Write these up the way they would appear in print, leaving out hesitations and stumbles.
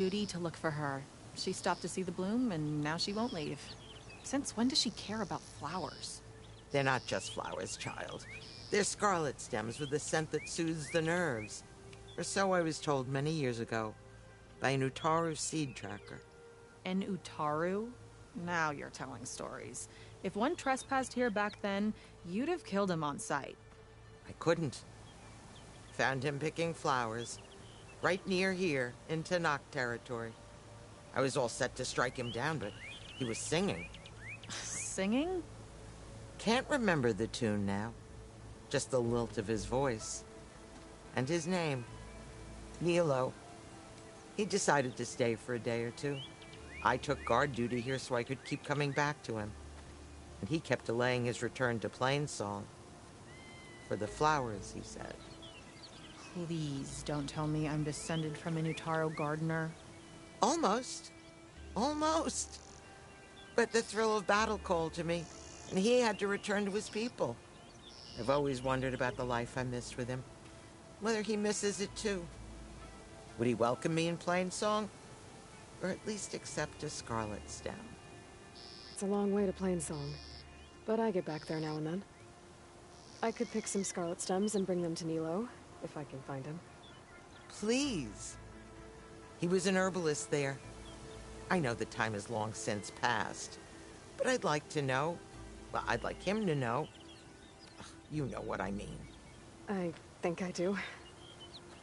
duty to look for her. She stopped to see the bloom, and now she won't leave. Since when does she care about flowers? They're not just flowers, child. They're scarlet stems with a scent that soothes the nerves. Or so I was told many years ago by an Utaru seed tracker. An Utaru? Now you're telling stories. If one trespassed here back then, you'd have killed him on sight. I couldn't. Found him picking flowers, right near here, in Tanakh territory. I was all set to strike him down, but he was singing. Singing? Can't remember the tune now. Just the lilt of his voice. And his name. Nilo. He decided to stay for a day or two. I took guard duty here so I could keep coming back to him. And he kept delaying his return to Plainsong. For the flowers, he said. Please don't tell me I'm descended from an Utaru gardener. Almost. Almost. But the thrill of battle called to me, and he had to return to his people. I've always wondered about the life I missed with him. Whether he misses it too. Would he welcome me in Plainsong? Or at least accept a Scarlet Stem? It's a long way to Plainsong, but I get back there now and then. I could pick some Scarlet Stems and bring them to Nilo, if I can find him. Please. He was an herbalist there. I know the time has long since passed, but I'd like to know. Well, I'd like him to know. Ugh, you know what I mean. I think I do.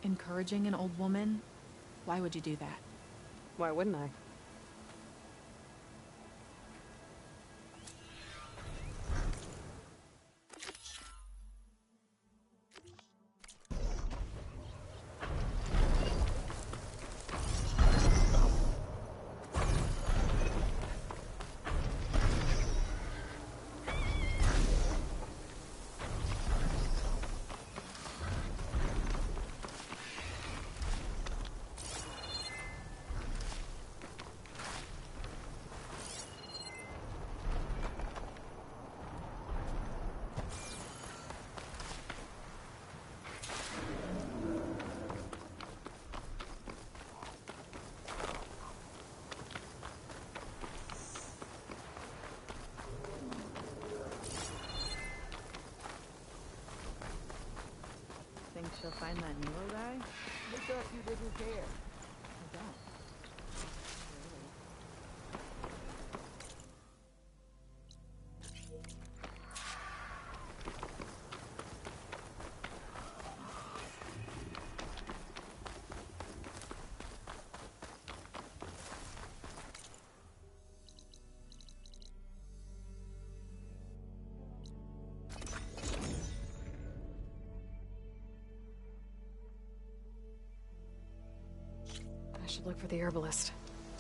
Encouraging an old woman? Why would you do that? Why wouldn't I? Think she'll find that Nilo guy? I thought you didn't care. I don't. I should look for the herbalist.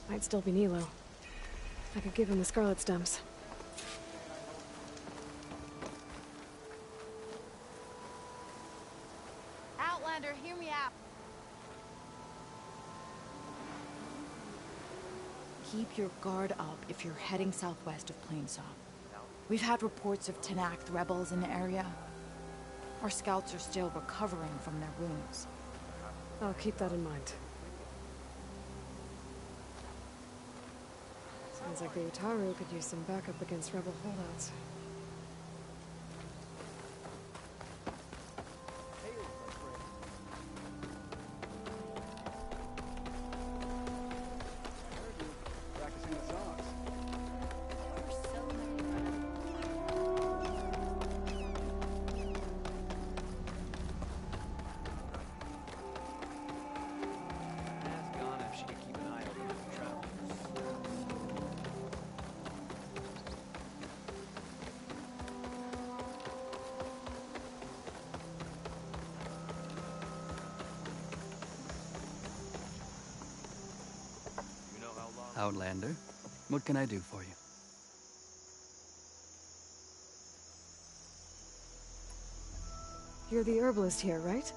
Might still be Nilo. I could give him the Scarlet Stems. Outlander, hear me out. Keep your guard up if you're heading southwest of Plainsong. We've had reports of Tanakh rebels in the area. Our scouts are still recovering from their wounds. I'll keep that in mind. Sounds like the Utaru could use some backup against rebel holdouts. Outlander, what can I do for you? You're the herbalist here, right?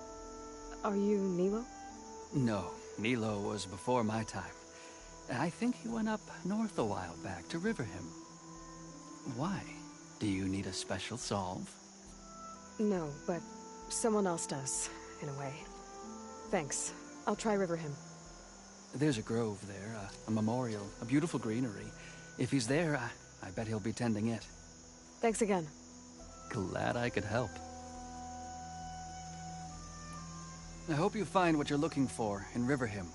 Are you Nilo? No, Nilo was before my time. I think he went up north a while back to Riverhim. Why? Do you need a special solve? No, but someone else does, in a way. Thanks. I'll try Riverhim. There's a grove there, a memorial, a beautiful greenery. If he's there, I bet he'll be tending it. Thanks again. Glad I could help. I hope you find what you're looking for in Riverhim.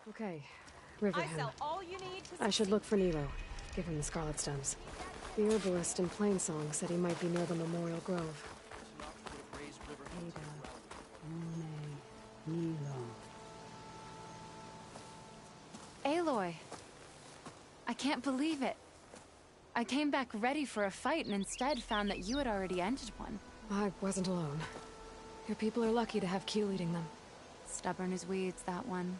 Okay, I Riverham. sell all you need to I should look for Nilo. Give him the Scarlet Stems. The herbalist in Plainsong said he might be near the Memorial Grove. Aloy. I can't believe it. I came back ready for a fight and instead found that you had already ended one. I wasn't alone. Your people are lucky to have Keel leading them. Stubborn as weeds, that one.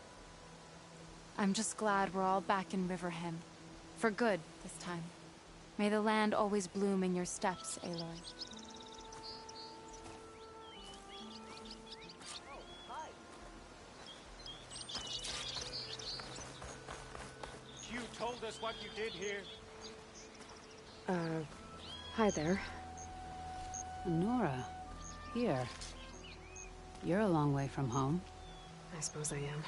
I'm just glad we're all back in Riverhim. For good, this time. May the land always bloom in your steps, Aloy. You told us what you did here. Hi there. Nora, here. You're a long way from home. I suppose I am.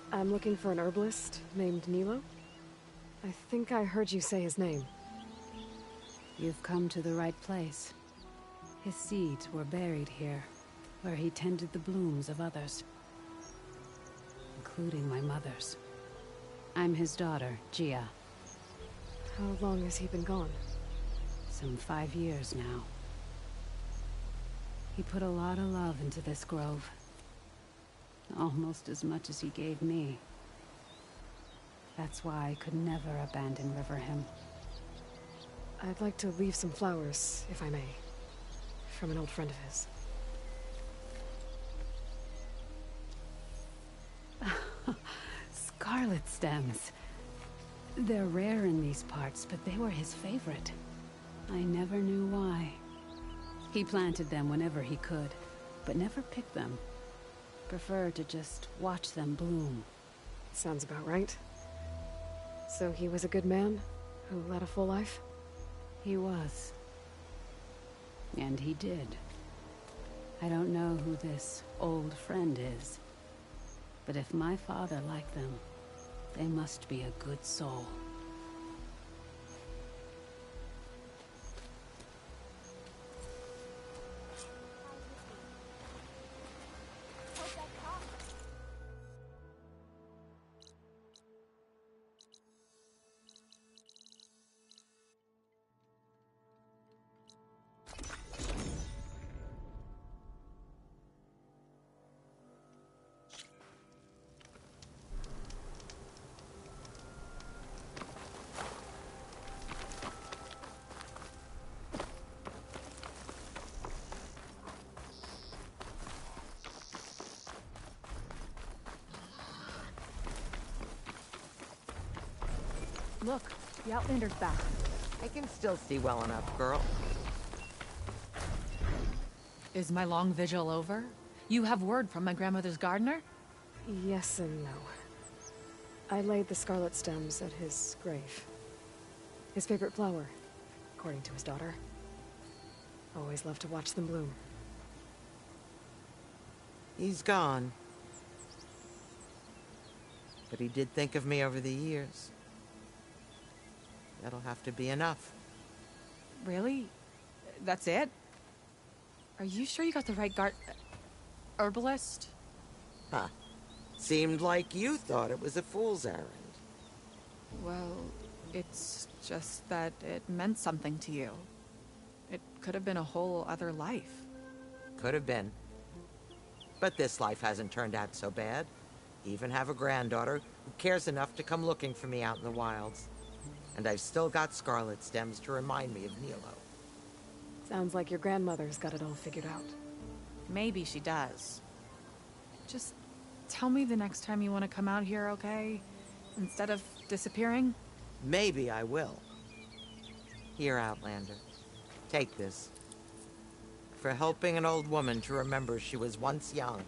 I'm looking for an herbalist named Nilo. I think I heard you say his name. You've come to the right place. His seeds were buried here, where he tended the blooms of others, including my mother's. I'm his daughter, Gia. How long has he been gone? Some 5 years now. He put a lot of love into this grove. Almost as much as he gave me. That's why I could never abandon Riverhim. I'd like to leave some flowers, if I may. From an old friend of his. Scarlet Stems. They're rare in these parts, but they were his favorite. I never knew why. He planted them whenever he could, but never picked them. Prefer to just watch them bloom. Sounds about right. So he was a good man who led a full life? He was. And he did. I don't know who this old friend is, but if my father liked them, they must be a good soul. Look, the Outlander's back. I can still see well enough, girl. Is my long vigil over? You have word from my grandmother's gardener? Yes and no. I laid the Scarlet Stems at his grave. His favorite flower, according to his daughter. Always loved to watch them bloom. He's gone. But he did think of me over the years. That'll have to be enough. Really? That's it? Are you sure you got the right herbalist? Huh. Seemed like you thought it was a fool's errand. Well, it's just that it meant something to you. It could have been a whole other life. Could have been. But this life hasn't turned out so bad. Even have a granddaughter who cares enough to come looking for me out in the wilds. And I've still got Scarlet Stems to remind me of Nilo. Sounds like your grandmother's got it all figured out. Maybe she does. Just tell me the next time you want to come out here, okay? Instead of disappearing? Maybe I will. Here, Outlander. Take this. for helping an old woman to remember she was once young.